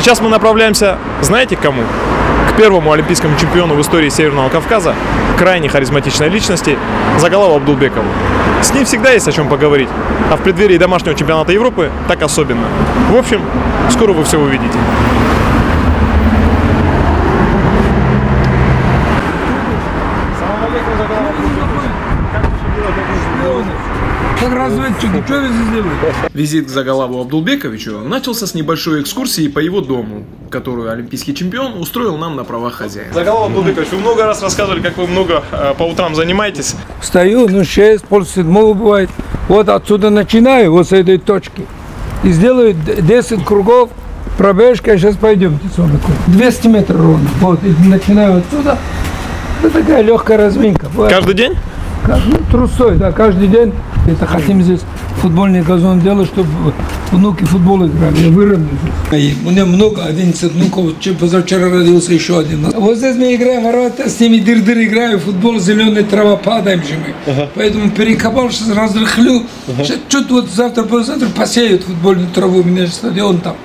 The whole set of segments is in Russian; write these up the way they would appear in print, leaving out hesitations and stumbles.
Сейчас мы направляемся, знаете, к кому? К первому олимпийскому чемпиону в истории Северного Кавказа, крайне харизматичной личности Загалаву Абдулбекову. С ним всегда есть о чем поговорить, а в преддверии домашнего чемпионата Европы так особенно. В общем, скоро вы все увидите. Как разведчики, что вы здесь делаете? Визит к Загалаву Абдулбековичу начался с небольшой экскурсии по его дому, которую олимпийский чемпион устроил нам на правах хозяина. Загалаву Абдулбекович, вы много раз рассказывали, как вы много по утрам занимаетесь. Встаю, 6, полседьмого бывает. Вот отсюда начинаю, вот с этой точки. И сделаю 10 кругов, пробежка, сейчас пойдемте с вами. 200 метров ровно. Вот, и начинаю отсюда. Это такая легкая разминка. Каждый день? Трусой, да, каждый день. Это хотим здесь футбольный газон делать, чтобы внуки футбол играли. Я выровнял здесь. У меня много, 11 внуков. Позавчера родился еще один. Вот здесь мы играем ворота, с ними дыр-дыр играю, футбол, зеленая трава, падаем же мы. Поэтому перекопал, сейчас разрыхлю. Сейчас чуть вот завтра, послезавтра посеют футбольную траву. У меня же стадион там.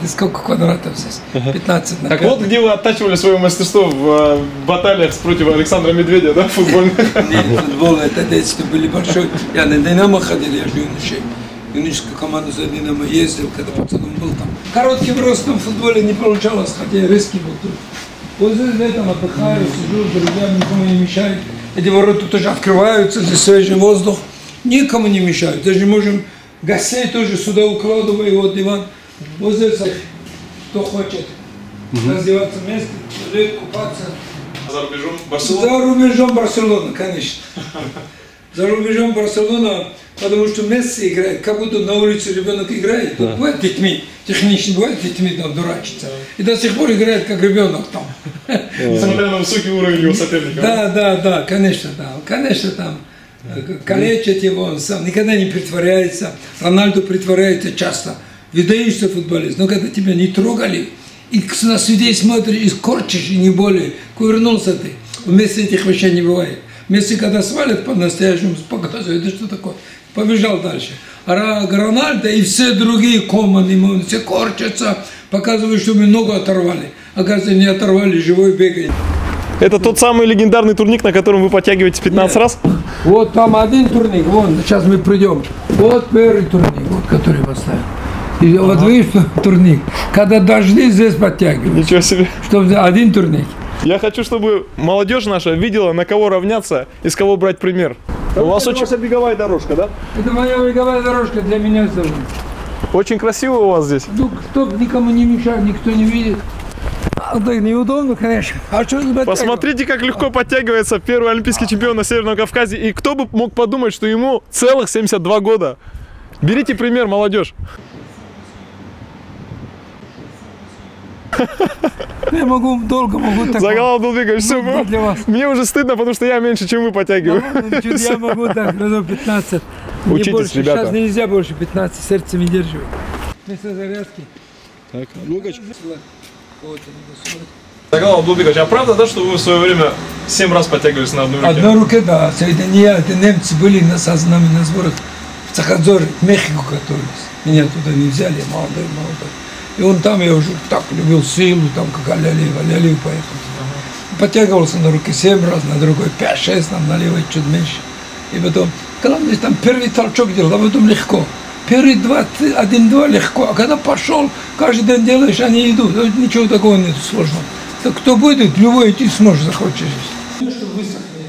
Сколько квадратов здесь? 15 на 5. Так вот, где вы оттачивали свое мастерство в баталиях против Александра Медведя, да, футбольных? Нет, футбол, это детство были большой. Я на Динамо ходил, я же юношей. Юношескую команду за Динамо ездил, когда пацаном был там. Коротким ростом в футболе не получалось, хотя резкий был тут. Вот здесь летом отдыхаю, сижу, с друзьями, никому не мешаю. Эти ворота тоже открываются, здесь свежий воздух. Никому не мешают. Даже можем гостей тоже сюда укладываю, вот диван. Вот здесь, кто хочет раздеваться вместе, купаться. За рубежом Барселона? За рубежом Барселона, конечно. За рубежом Барселона, потому что Месси играет, как будто на улице ребенок играет. Тут бывает детьми, технично бывает детьми там дурачится. И до сих пор играет как ребенок там. Несмотря на высокий уровень его соперника. Да, конечно там. Калечат его, он сам никогда не притворяется. Рональдо притворяется часто. Выдаешься футболист, но когда тебя не трогали, и на судей смотришь, и корчишь, и не более, кувырнулся ты. У Месси этих вещей не бывает. Месси, когда свалят по-настоящему, показывают, это что такое, побежал дальше. А Рональдо и все другие команды, все корчатся, показывают, что мы ногу оторвали. Оказывается, не оторвали, живой бегает. Это тот самый легендарный турник, на котором вы подтягиваетесь 15 раз? Вот там один турник, вон, сейчас мы придем. Вот первый турник, вот, который поставил. И вот видишь, турник. Когда дожди, здесь подтягивают. Ничего себе. Чтобы один турник. Я хочу, чтобы молодежь наша видела, на кого равняться и с кого брать пример. У вас очень... ваша беговая дорожка, да? Это моя беговая дорожка для меня. Очень красиво у вас здесь. Ну, кто никому не мешает, никто не видит. А так неудобно, конечно. А что не Посмотрите, как легко подтягивается первый олимпийский чемпион на Северном Кавказе. И кто бы мог подумать, что ему целых 72 года. Берите пример, молодежь. Я могу долго, так. Загалаву Абдулбекович, все, для вас. мне уже стыдно, потому что я меньше, чем вы подтягиваю. Я могу так, разов 15. Учитесь, больше. ребята. Сейчас нельзя больше 15, сердце не держит. Вместо зарядки. Так, ну-ка. Загалаву Абдулбекович, а правда, да, что вы в свое время 7 раз подтягивались на одной руке? Одной руке, да. Это не я, это немцы были со нами на сборах в Цахадзоре, в Мехико готовились. Меня туда не взяли, молодой. И он там, я уже так любил силу, там как Алялиев поехал. Подтягивался на руке 7 раз, на другой 5-6, там на левой чуть меньше. И потом, главное, там первый толчок делал, а потом легко. Первые 1-2 легко, а когда пошел, каждый день делаешь, они идут. Ничего такого нет сложного. Так кто будет, любой идти сможет, захочешь. Чтобы высохли.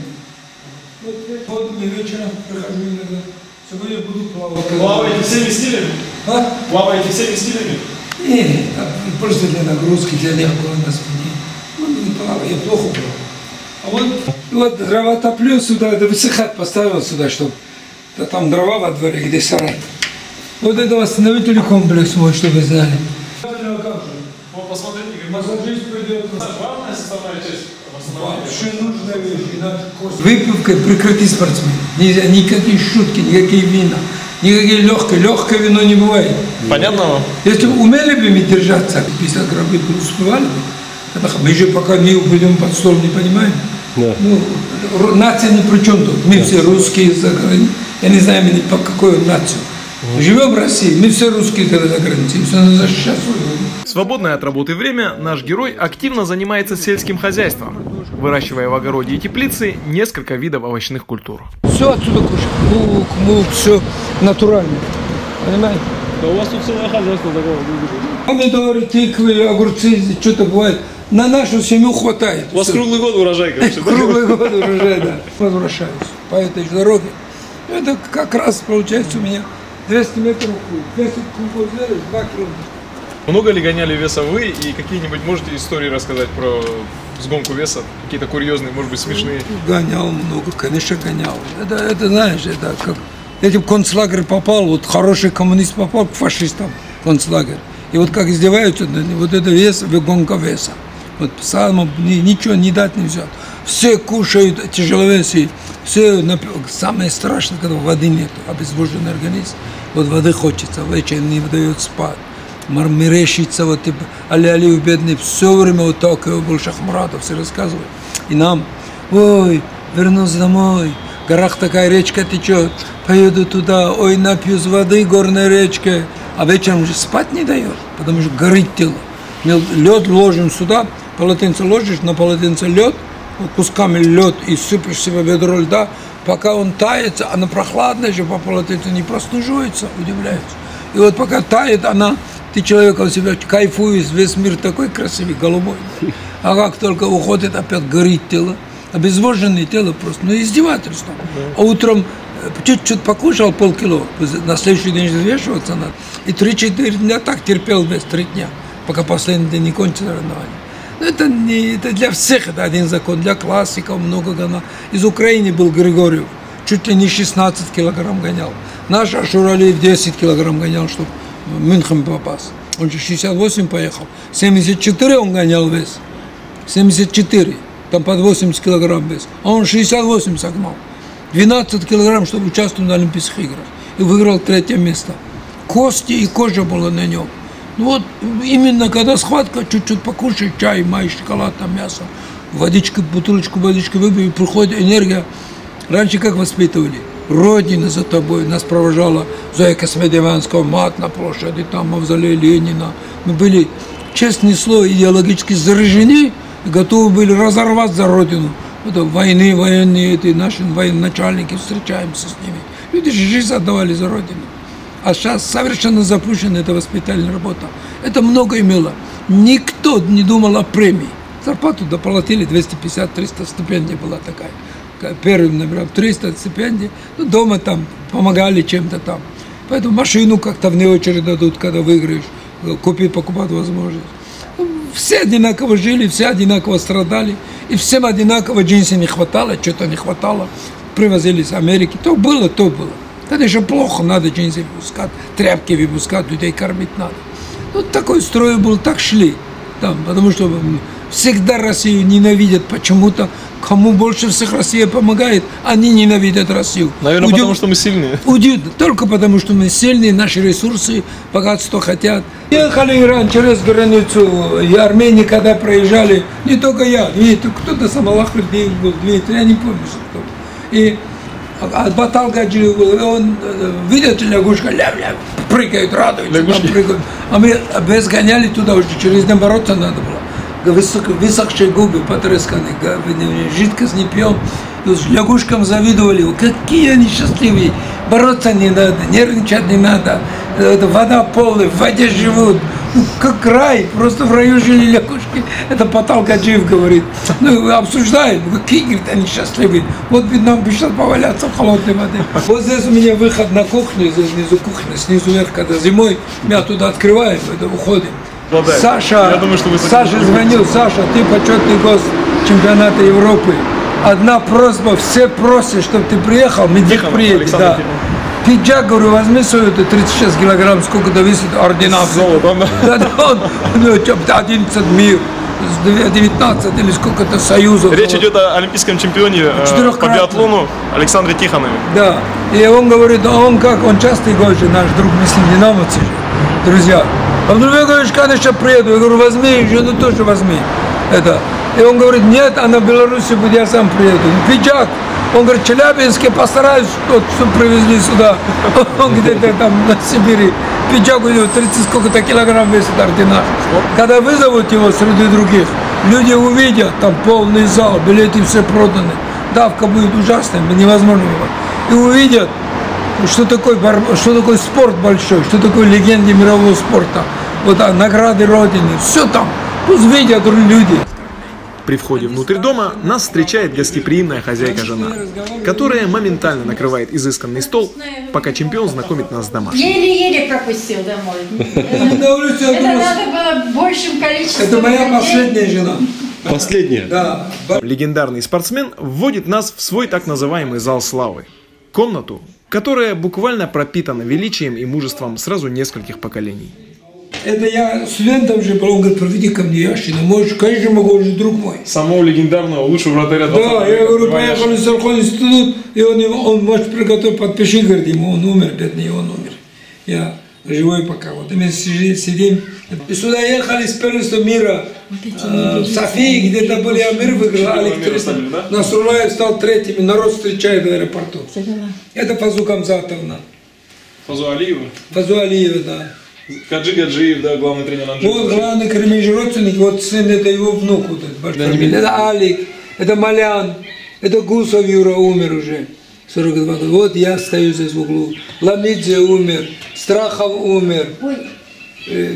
Вот я вечером прихожу иногда. Сегодня буду плавать. Плаваете всеми стилями? А? Плаваете всеми стилями? Нет, просто для нагрузки, для легкого на спине. Ну, не плаваю, я плохо плаваю. А вот дрова топлю сюда, это высыхать поставил сюда, чтобы там дрова во дворе, где сарай. Вот это восстановительный комплекс мой, чтобы вы знали. Посмотрите, как массажист придет. главная составная часть восстановления. Вообще нужная вещь. Выпивкой прекрати спортсмен. Нельзя никакие шутки, никакие вина. Никакие легкое вино не бывает. Понятно вам? Если бы умели бы мы держаться, 50 грамм бы успевали бы. Мы же пока не упадем под стол, не понимаем. Да. Ну, нация ни при чем тут. Мы все русские, я не знаю ни по какой нацию. Живем в России, мы все русские, когда за границей, все надо защищать свою родину. В свободное от работы время наш герой активно занимается сельским хозяйством, выращивая в огороде и теплице несколько видов овощных культур. Все отсюда кушать, лук, мук, все натурально, понимаете? Да у вас тут целое хозяйство такое. Помидоры, тыквы, огурцы, что-то бывает. На нашу семью хватает. У вас круглый год урожай, короче. Круглый год урожай, да. Возвращаюсь по этой же дороге. Это как раз получается у меня 200 метров, 10 кубов сделаешь, 2 километра. Много ли гоняли веса вы и какие-нибудь можете истории рассказать про сгонку веса? Какие-то курьезные, может быть, смешные? Гонял много, конечно, гонял. Это знаешь, это как... Я в концлагерь попал, вот хороший коммунист попал к фашистам в концлагерь. И вот как издеваются, вот это вес, гонка веса. Вот самому ничего не дать не взять. Все кушают тяжеловесы, все, самое страшное, когда воды нет, обезвоженный организм. Вот воды хочется, вечером не дает спать. Мерещится, вот типа Али бедный, все время вот так был Шахмуратов, все рассказывают. И нам, ой, вернусь домой, в горах такая речка течет, поеду туда, ой, напьюсь воды горной речкой. А вечером уже спать не дает, потому что горит тело. Лед ложим сюда, полотенце ложишь, на полотенце лед, кусками лед и сыпешь себе ведро льда, пока он тает, она прохладная же по полотенцу, не простуживается, удивляется. И вот пока тает она, ты человек у себя кайфуешь, весь мир такой красивый, голубой. А как только уходит, опять горит тело, обезвоженное тело просто, ну издевательство. А утром чуть-чуть покушал полкило, на следующий день взвешиваться надо. И 3-4 дня так терпел вес, 3 дня, пока последний день не кончится соревнование. Но это для всех, это один закон, для классиков много гонял. Из Украины был Григорьев, чуть ли не 16 килограмм гонял. Наш Ашуралиев 10 килограмм гонял, чтобы в Мюнхен попасть. Он же 68 поехал, 74 он гонял вес, 74, там под 80 килограмм вес, а он 68 согнал. 12 килограмм, чтобы участвовать на Олимпийских играх. И выиграл 3 место. Кости и кожа была на нем. Ну вот именно когда схватка, чуть-чуть покушай, чай, май, шоколад, там мясо, водичку, бутылочку водички выпей, и приходит энергия. Раньше как воспитывали? Родина за тобой. Нас провожала Зоя Космедемянского, мат на площади, там мавзолей Ленина. Мы были, честное слово, идеологически заражены и готовы были разорвать за родину. Это войны, военные, эти наши военачальники, встречаемся с ними. Люди же жизнь отдавали за родину. А сейчас совершенно запущена эта воспитательная работа. Это много имело. Никто не думал о премии. Зарплату доплатили 250-300, стипендия была такая. Первым набирал 300 стипендий. Ну, дома там помогали чем-то там. Поэтому машину как-то вне очередь дадут, когда выиграешь. Покупать возможность. Все одинаково жили, все одинаково страдали. И всем одинаково джинсы не хватало, что-то не хватало. Привозили из Америки. То было, то было. Это еще плохо, надо джинсы выпускать, тряпки выпускать, людей кормить надо. Ну, такой строй был, так шли. Там, потому что всегда Россию ненавидят почему-то. Кому больше всех Россия помогает, они ненавидят Россию. Наверное, потому что мы сильные. Удивительно. Только потому что мы сильные, наши ресурсы, богатство хотят. Ехали Иран через границу, и Армении, когда проезжали, не только я, кто-то Самалахвильдиев был, я не помню, кто. И Батал Гаджиев был, он видит лягушка, ля-ля, прыгают, радуются, там прыгают. А мы сгоняли туда уже, через день бороться надо было. Высохшие губы потресканы, жидкость не пьем. Лягушкам завидовали, какие они счастливые. Бороться не надо, нервничать не надо. Вода полная, в воде живут. Ну, как рай, просто в раю жили лягушки. Это Батал Гаджиев говорит. Ну, обсуждают, какие, говорит, они счастливые. Вот ведь нам бы сейчас поваляться в холодной воде. Вот здесь у меня выход на кухню, здесь внизу кухня, снизу вверх, когда зимой, мы оттуда открываем, это уходим. Саша, Саша звонил, Саша, ты почетный гость чемпионата Европы. Одна просьба, все просят, чтобы ты приехал, Медик приедет. Да. Пиджак, говорю, возьми свою 36 килограмм, сколько-то весит ордена. Золото, да. У него 11 мир, 19 или сколько-то союзов. Речь идет о олимпийском чемпионе по биатлону Александре Тихонове. Да, и он говорит, он частый гость, наш друг, мы с ним динамовцы, друзья. А вдруг я говорю, конечно, приеду. Я говорю, возьми, жену тоже возьми. И он говорит, нет, а на Беларуси будет, я сам приеду. Пиджак, Он говорит, Челябинске постараюсь, что привезли сюда. Он где-то там на Сибири. Пиджак у него 30 сколько-то килограмм весит ординар. Когда вызовут его среди других, люди увидят, там полный зал, билеты все проданы. Давка будет ужасная, невозможно было. И увидят, что такое спорт большой, что такое легенда мирового спорта. Вот награды Родины, все там. Пусть видят люди. При входе внутрь дома нас встречает гостеприимная хозяйка-жена, которая моментально накрывает изысканный стол, пока чемпион знакомит нас с домашним. Еле-еле пропустил домой. Это надо было большим количеством. Это моя последняя жена. Последняя? Да. Легендарный спортсмен вводит нас в свой так называемый зал славы. Комнату, которая буквально пропитана величием и мужеством сразу нескольких поколений. Это я студентом же был, он говорит, проведи ко мне Яшина. Можешь, конечно, могу, он же друг мой. Самого легендарного, лучшего вратаря 20 Да, я говорю, поехали в Сархон институт, и он может приготовить, подпиши, говорит, ему, он умер, бедный, он умер. Я живой пока, вот мы сидим. И сюда ехали с первенства мира, в Софии, где-то были Амир выиграл, Алик третий. Насрулаев стал третьим, народ встречает в аэропорту. Это Фазу Камзатовна. Фазу Алиева? Фазу Алиева, да. Каджи Гаджиев, да, главный тренер Анжи. Вот главный кремень родственник, вот сын, это его внук, вот это Алик, это Малян, это Гусов Юра умер уже, 42 года. Вот я стою здесь в углу. Ламидзе умер, Страхов умер.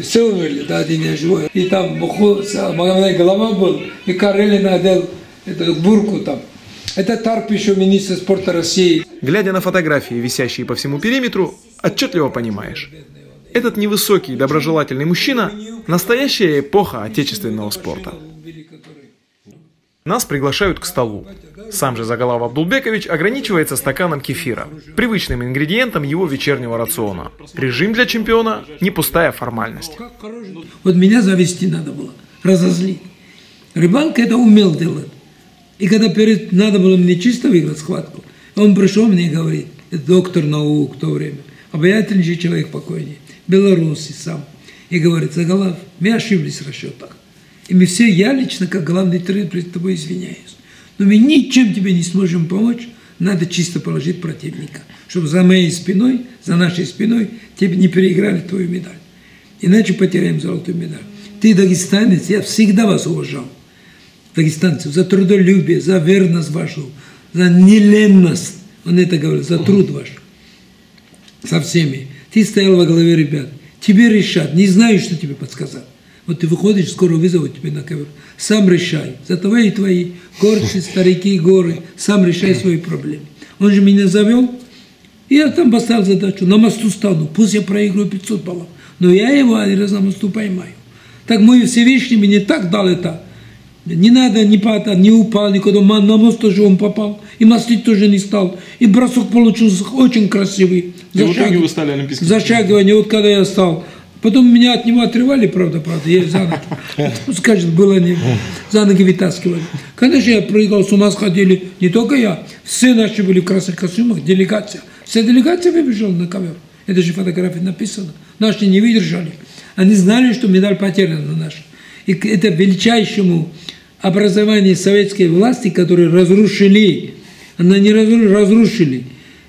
Все умерли, да, один я живой. И там Магомед голова был, и Карелин надел эту бурку там. Это Тарп еще министр спорта России. Глядя на фотографии, висящие по всему периметру, отчетливо понимаешь. Этот невысокий, доброжелательный мужчина – настоящая эпоха отечественного спорта. Нас приглашают к столу. Сам же Загалав Абдулбекович ограничивается стаканом кефира, привычным ингредиентом его вечернего рациона. Режим для чемпиона – не пустая формальность. Вот меня завести надо было, разозлить. Рыбалка это умел делать. И когда надо было мне чисто выиграть схватку, он пришел мне и говорит, это доктор наук в то время, обаятельнейший человек покойный. Белорусы сам. И говорит, Загалав, мы ошиблись в расчетах. И мы все, я лично, как главный тренер, перед тобой извиняюсь. Но мы ничем тебе не сможем помочь, надо чисто положить противника. Чтобы за моей спиной, за нашей спиной, тебе не переиграли твою медаль. Иначе потеряем золотую медаль. Ты дагестанец, я всегда вас уважал. Дагестанцев, за трудолюбие, за верность вашу, за неленность. Он это говорил, за труд ваш. Со всеми. Ты стоял во главе ребят. Тебе решат. Не знаю, что тебе подсказать. Вот ты выходишь, скоро вызовут тебя на ковер. Сам решай. За твои горцы, старики, горы. Сам решай свои проблемы. Он же меня завел. И я там поставил задачу. На мосту стану. Пусть я проиграю 500 баллов. Но я его один раз на мосту поймаю. Так мой Всевышний мне так дал это. Не надо, не упал никуда. На мост тоже он попал. И мостить тоже не стал. И бросок получился очень красивый. И в итоге вы стали олимпийским. Зашагивание, вот когда я стал. Потом меня от него отрывали, правда, я за ноги. Скажет, было не. За ноги вытаскивали. Конечно, я прыгал, с ума сходили. Не только я. Все наши были в красных костюмах, делегация. Вся делегация выбежала на ковер. Это же фотография написано. Наши не выдержали. Они знали, что медаль потеряна наша. И это величайшему образованию советской власти, которые разрушили, она не разрушили.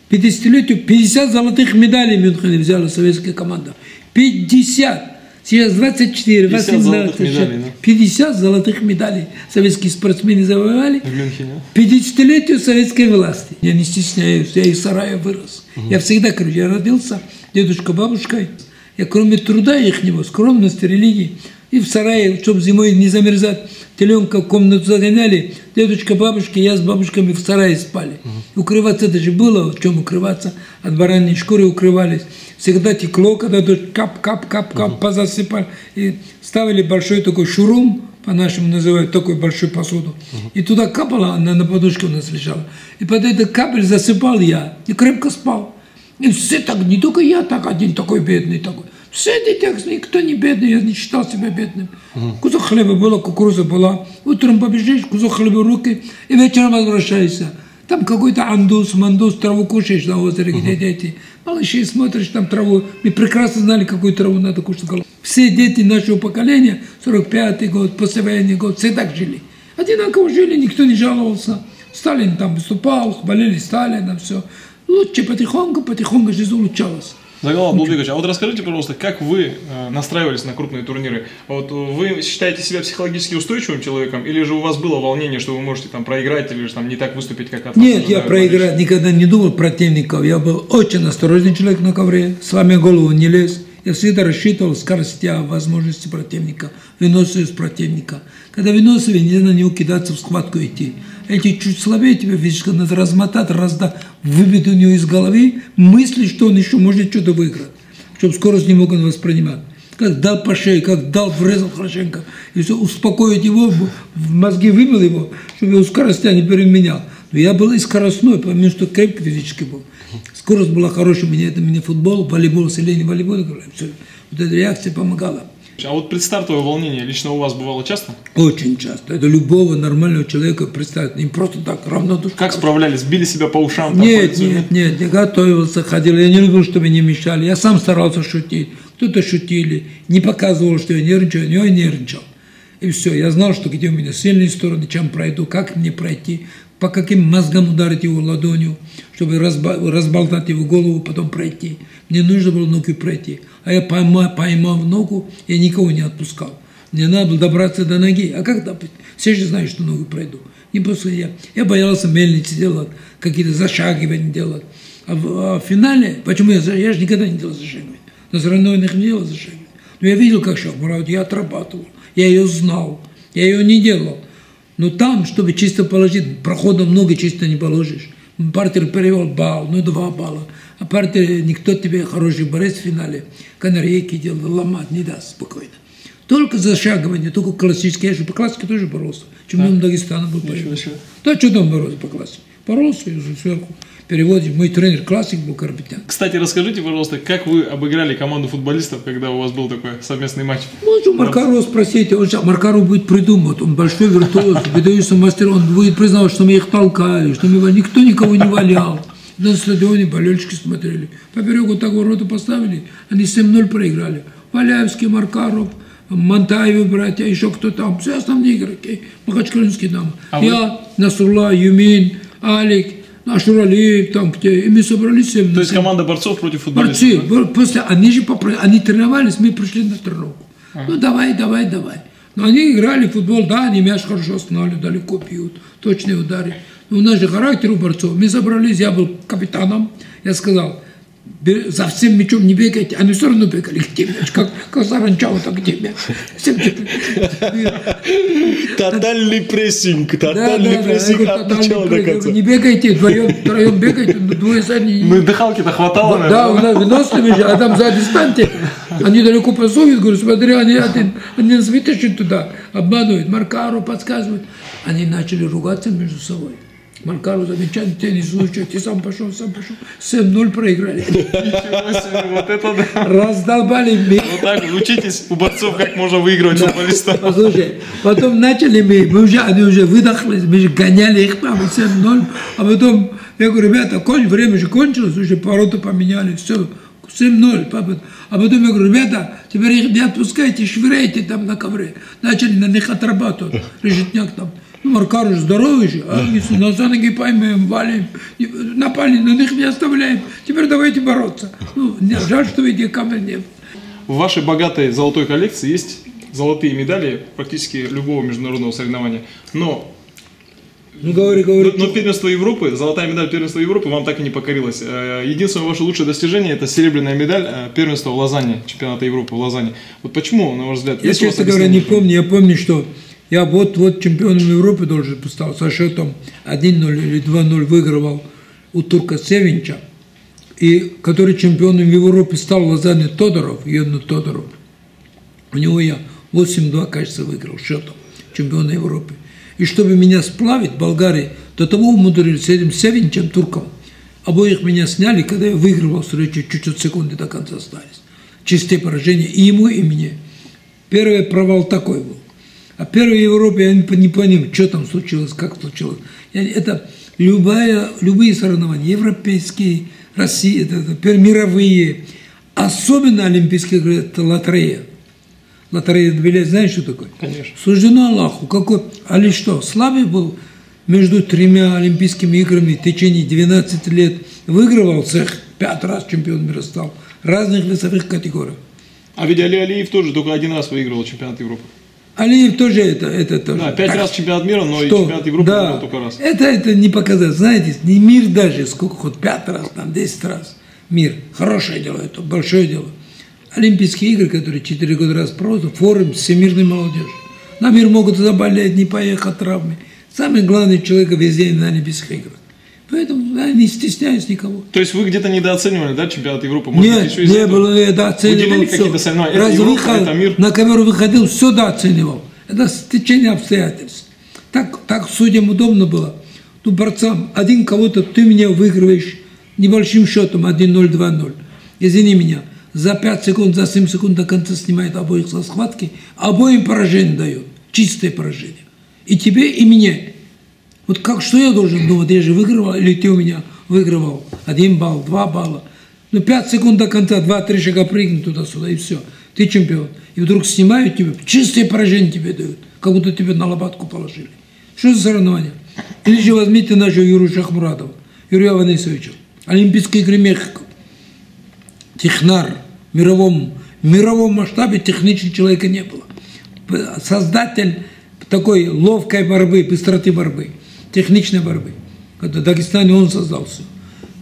50-летию 50 золотых медалей в Мюнхене взяла советская команда. 50. Сейчас 24, 18, 50 золотых медалей советские спортсмены завоевали. В Мюнхене. 50-летию советской власти. Я не стесняюсь, я из сарая вырос. Я всегда говорю, я родился дедушка, бабушкой. Я кроме труда ихнего, скромности, религии, и в сарае, чтобы зимой не замерзать, теленка в комнату загоняли, дедушка, бабушка, я с бабушками в сарае спали. Укрываться даже было, в чем укрываться, от бараньей шкуры укрывались. Всегда текло, когда дождь кап-кап-кап-кап позасыпали. И ставили большой такой шурум, по-нашему называют, такой большую посуду. И туда капала, она на подушке у нас лежала. И под этот капель засыпал я, и крепко спал. И все так, не только я так один такой бедный такой. Все дети, никто не бедный, я не считал себя бедным. Кусок хлеба было, кукуруза была. Утром побежишь, кусок хлеба в руки, и вечером возвращаешься. Там какой-то мандус, траву кушаешь на озере, где дети. Малыши, смотришь там траву. Мы прекрасно знали, какую траву надо кушать. Все дети нашего поколения, 45-й год, послевоенный год, все так жили. Одинаково жили, никто не жаловался. Сталин там выступал, хвалили Сталина, все. Лучше потихоньку жизнь улучшалась. Загалал Абдулбекович, а вот расскажите, пожалуйста, как вы настраивались на крупные турниры? Вот вы считаете себя психологически устойчивым человеком, или же у вас было волнение, что вы можете там проиграть, или же там не так выступить, как от вас? Нет, я проиграть никогда не думал противников. Я был очень осторожный человек на ковре, сломя голову не лез. Я всегда рассчитывал скорости, возможности противника, выносливость противника. Когда выносливый, не на него кидаться, в схватку идти. Эти чуть слабее тебя физически надо размотать, выбить у него из головы мысли, что он еще может что-то выиграть, чтобы скорость не мог он воспринимать. Как дал по шее, как дал, врезал хорошенько. И все, успокоить его, в мозги выбил его, чтобы его скоростя не переменял. Но я был и скоростной, потому что крепкий физически был. Скорость была хорошая, мне футбол, волейбол, селение волейбол, все. Вот эта реакция помогала. А вот предстартовое волнение лично у вас бывало часто? Очень часто. Это любого нормального человека представить. Не просто так, равнодушно. Как справлялись? Били себя по ушам? Нет, я готовился, ходил. Я не любил, чтобы не мешали. Я сам старался шутить. Кто-то шутили. Не показывал, что я нервничаю, но я нервничал. И все. Я знал, что где у меня сильные стороны, чем пройду, как мне пройти, по каким мозгам ударить его ладонью, чтобы разболтать его голову, потом пройти. Мне нужно было ногу пройти. А я поймав ногу, я никого не отпускал. Мне надо было добраться до ноги. А как добыть? Все же знают, что ногу пройду. Не просто я боялся мельницы делать, какие-то зашагивания делать. А в финале, почему я же никогда не делал зашагивания. На соревнованиях не делал зашагивания. Но я видел, как шаг, я отрабатывал. Я ее знал. Я ее не делал. Но там, чтобы чисто положить, прохода много чисто не положишь. Партер перевел балл, 2 балла. А партер, никто тебе хороший борец в финале. Канарейки делал, ломать не даст спокойно. Только зашагивание, только классические. Я же по классике тоже боролся. Чемпион Дагестана был. Да, что там боролся по классике? Боролся и уже сверху. Переводим. Мой тренер классик был Карпетян. Кстати, расскажите, пожалуйста, как вы обыграли команду футболистов, когда у вас был такой совместный матч? Ну, Маркарова спросите, Маркаров будет придумывать, он большой виртуоз, выдающийся мастер, он будет признавать, что мы их толкали, что никто никого не валял. На стадионе болельщики смотрели. Поперек вот так ворота поставили, они 7-0 проиграли. Валяевский, Маркаров, Монтаевы братья, еще кто там, все основные игроки, махачкалинские дамы. Я, Насрулла, Юмин, Алик, Ашуралиев, там где, и мы собрались 7. То есть команда борцов против футболистов? Борцы, после, они тренировались, мы пришли на тренировку. Ну давай. Но они играли в футбол, да, они мяч хорошо останавливают, далеко бьют, точные удары. Но у нас же характер у борцов. Мы собрались, я был капитаном, я сказал, за всем мячом не бегайте, они все равно бегали, где мяч, как саранча, так где мяч. Тотальный прессинг от начала до конца. Не бегайте, втроем бегайте, двое сзади. Ну и дыхалки-то хватало, наверное. Да, у нас выносливые же, а там сзади станьте. Они далеко посовят, говорю, смотри, они нас вытащат туда, обманывают, Маркару подсказывают. Они начали ругаться между собой. Маркару замечательный теннис, ты сам пошел. 7-0 проиграли. Вот это да. Раздолбали меня. Вот так учитесь у борцов, как можно выигрывать футболистов. Послушай, потом начали они уже выдохлись, мы же гоняли их там 7-0, а потом я говорю, ребята, время же кончилось, уже ворота поменяли, все, 7-0, папа. А потом я говорю, ребята, теперь их не отпускайте, швыряйте там на ковре. Начали на них отрабатывать, решетняк там. Маркар же здоровый же, на за ноги поймаем, валим, напали, на них не оставляем. Теперь давайте бороться. Жаль, что видео камер нет. В вашей богатой золотой коллекции есть золотые медали практически любого международного соревнования. Но первенство Европы, золотая медаль первенства Европы вам так и не покорилась. Единственное ваше лучшее достижение — это серебряная медаль первенства в Лозанне, чемпионата Европы в Лозанне. Вот почему, на ваш взгляд? Я, честно говоря, не помню. Я помню, что я вот чемпионом Европы должен стал со счетом 1-0 или 2-0 выигрывал у турка Севинча, и который чемпионом Европы стал в Лозанне Тодоров, Юрий Тодоров. У него я 8-2, кажется, выиграл счетом чемпиона Европы. И чтобы меня сплавить в Болгарии, до того умудрились с этим Севинчем, турком. Обоих меня сняли, когда я выигрывал встречу, чуть-чуть секунды до конца остались. Чистое поражение и ему, и мне. Первый провал такой был. А первой Европе я не понимаю, что там случилось, как случилось. Это любые соревнования, европейские, Россия, это мировые, особенно олимпийские, это лотерея. Лотерея билет, знаешь, что такое? Конечно. Суждено Аллаху, али что, слабый был, между 3 Олимпийскими играми в течение 12 лет выигрывал цех, 5 раз чемпион мира стал, в разных весовых категориях. А ведь Али Алиев тоже только 1 раз выигрывал чемпионат Европы. Алиев тоже это тоже. Да, 5 раз чемпионат мира, но и чемпионат Европы выиграл только раз. Это не показать. Знаете, не мир даже, сколько хоть 5 раз, там 10 раз. Мир. Хорошее дело, это большое дело. Олимпийские игры, которые 4 года раз проводят, форум всемирной молодежи. На мир могут заболеть, не поехать, травмы. Самый главный человек везде на Олимпийских играх. Поэтому я не стесняюсь никого. То есть вы где-то недооценивали, да, чемпионат Европы? Нет, не было недооценивал. Уделили какие-то соревнования? Раз выход, мир? на камеру выходил, все дооценивал. Это стечение обстоятельств. Так судьям удобно было. Ну, борцам, один кого-то, ты меня выигрываешь небольшим счетом, 1-0, 2-0. Извини меня, за 5 секунд, за 7 секунд до конца снимает обоих со схватки, обоим поражение дает, чистое поражение. И тебе, и мне. Вот как, что я должен думать, я же выигрывал, или ты у меня выигрывал? 1 балл, 2 балла. Ну, 5 секунд до конца, 2-3 шага прыгнуть туда-сюда, и все. Ты чемпион. И вдруг снимают тебя, чистое поражение тебе дают, как будто тебе на лопатку положили. Что за соревнование? Или же возьмите нашего Юрия Шахмурадова, Юрия Аванесовича, Олимпийские игры Мехико. Технар, в мировом масштабе техничного человека не было. Создатель такой ловкой борьбы, быстроты борьбы, техничной борьбы. Это в Дагестане он создал все.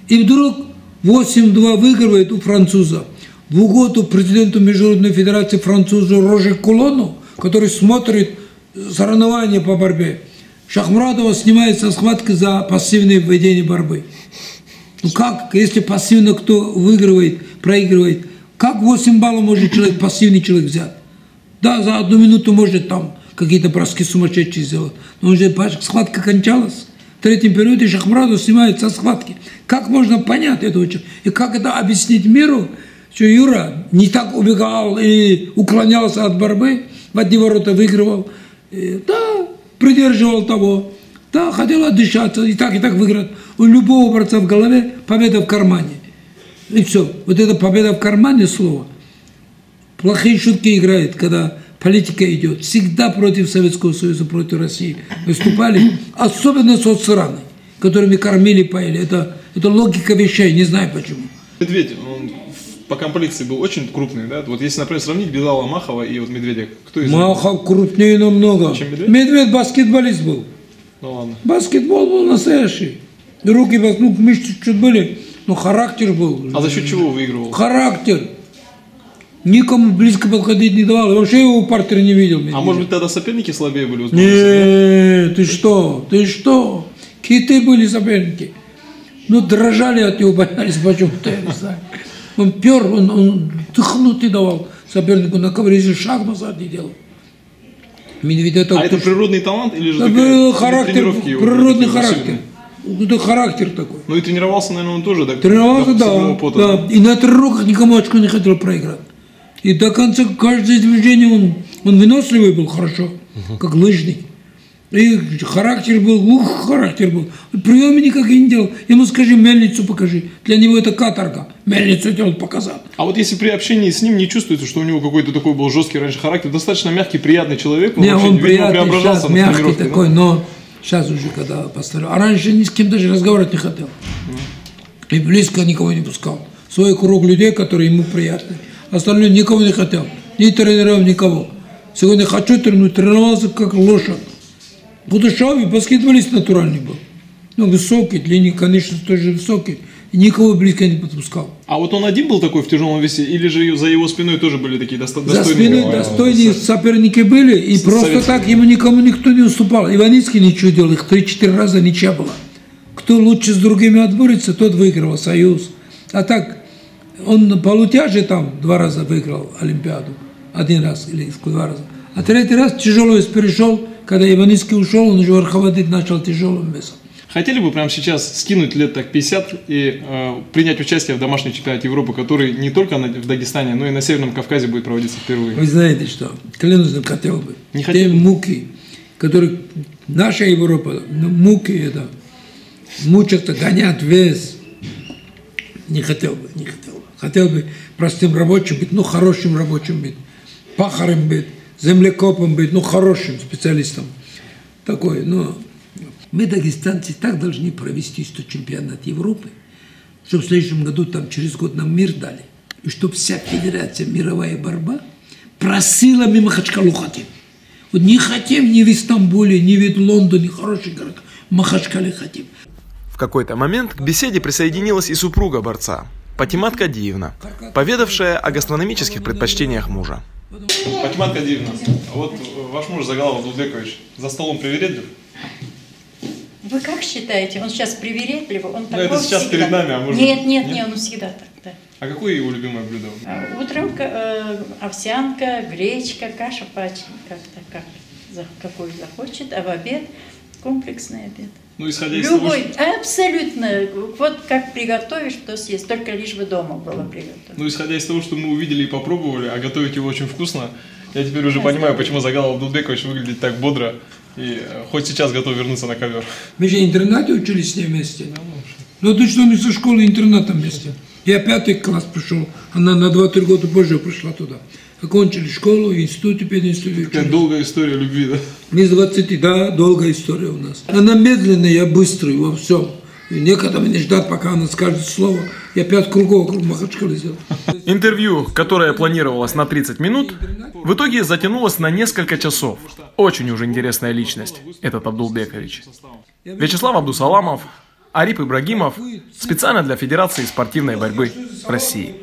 И вдруг 8-2 выигрывает у француза. В угоду президенту Международной Федерации французу Роже Кулону, который смотрит соревнования по борьбе, Шахмурадова снимает со схватки за пассивное введение борьбы. Ну как, если пассивно кто выигрывает, проигрывает, как 8 баллов может человек, пассивный человек взять? Да, за 1 минуту может там какие-то броски сумасшедшие сделать. Но уже схватка кончалась. В 3-м периоде Шахмурадов снимает со схватки. Как можно понять этого человека? И как это объяснить миру, что Юра не так убегал и уклонялся от борьбы, в одни ворота выигрывал, да, придерживал того, да, хотел отдышаться, и так выиграть. У любого борца в голове победа в кармане. И все. Вот это победа в кармане слово. Плохие шутки играет, когда политика идет. Всегда против Советского Союза, против России выступали, особенно соцсраны, которыми кормили, поели. Это логика вещей, не знаю почему. Медведь, он по комплекции был очень крупный, да? Вот если, например, сравнить Белала Махова и вот Медведя, кто из них? Махов крупнее намного. Чем Медведь? Медведь баскетболист был. Ну ладно. Баскетбол был настоящий. Руки, ну, мышцы чуть были, но характер был. А за счет чего выигрывал? Характер. Никому близко подходить не давал. Вообще его в партере не видел. А может быть тогда соперники слабее были? Нет, ты что? Киты были соперники. Ну, дрожали от него, боялись почему-то, я не знаю. Он пер, он дыхнуть не давал сопернику на ковре, шаг назад не делал. Медведь это... А это природный талант или же тренировки его? Природный характер. Это характер такой. Ну и тренировался, наверное, он тоже, да? Тренировался, да. И на тренировках никому очко не хотел проиграть. И до конца каждое движение он выносливый был хорошо, как лыжник. И характер был, характер был. Приемы никак и не делал. Ему скажи, мельницу покажи. Для него это каторга. Мельницу делать показать. А вот если при общении с ним не чувствуется, что у него какой-то такой был жесткий раньше характер, достаточно мягкий, приятный человек, он, он приятный, сейчас мягкий такой, да? Но сейчас уже когда поставил. А раньше ни с кем даже разговаривать не хотел. И близко никого не пускал. Свой круг людей, которые ему приятны. Остальное никого не хотел. Ни тренеров, никого. Сегодня хочу тренировать, тренировался как лошадь. Будушавый баскетболист натуральный был. Ну, высокий, длинный, конечно, тоже высокий. И никого близко не подпускал. А вот он один был такой в тяжелом весе, или же за его спиной тоже были такие достойные? За спиной достойные соперники были, и просто так ему никто не уступал. Иваницкий ничего делал, их 3-4 раза ничья была. Кто лучше с другими отборется, тот выигрывал Союз. А так, он по лутяже там 2 раза выиграл Олимпиаду. 1 раз или 2 раза. А 3-й раз тяжелый вес перешел. Когда Иваницкий ушел, он уже верховодить начал тяжелым весом. Хотели бы прямо сейчас скинуть лет так 50 и принять участие в домашнем чемпионате Европы, который не только в Дагестане, но и на Северном Кавказе будет проводиться впервые? Вы знаете что, клянусь, хотел бы. Не те муки, которые наша Европа, муки это, мучатся, гонят вес. Не хотел бы. Хотел бы простым рабочим быть, хорошим рабочим быть, пахарем быть, землекопом быть, хорошим специалистом. Такой, Мы, дагестанцы, так должны провести 100 чемпионат Европы, чтобы в следующем году, там, через год нам мир дали. И чтобы вся федерация мировая борьба просила мы Махачкалу хотим. Вот не хотим ни в Истамбуле, ни в Лондоне, хороший город. Махачкале хотим. В какой-то момент к беседе присоединилась и супруга борца, Патимат Кадиевна, поведавшая о гастрономических предпочтениях мужа. Патимат Кадиевна, вот ваш муж Загалав Абдулбекович за столом привередлив? Вы как считаете, он сейчас привередливый? Он такой это сейчас всегда. Перед нами, а может Нет, он всегда так, да. А какое его любимое блюдо? Утром овсянка, гречка, каша какую захочет, а в обед комплексный обед. Ну, исходя из Любой, того, что... абсолютно. Вот как приготовишь, то съесть. Только лишь бы дома было приготовлено. Ну, исходя из того, что мы увидели и попробовали, а готовить его очень вкусно, я теперь уже понимаю, почему Загалав Абдулбекович выглядит так бодро и хоть сейчас готов вернуться на ковер. Мы же в интернате учились с ней вместе. Ну ты что, мы со школы интерната вместе. Я 5 класс пришел, она на 2-3 года позже пришла туда. Окончили школу, институт, пединститут. Такая долгая история любви, да? Мы с 20, да, долгая история у нас. Она медленная, я быстрый во всем. И некогда мне ждать, пока она скажет слово. Я 5 кругов вокруг Махачкалы сделал. Интервью, которое планировалось на 30 минут, в итоге затянулось на несколько часов. Очень уже интересная личность, этот Абдулбекович. Вячеслав Абдусаламов, Ариф Ибрагимов, специально для Федерации спортивной борьбы России.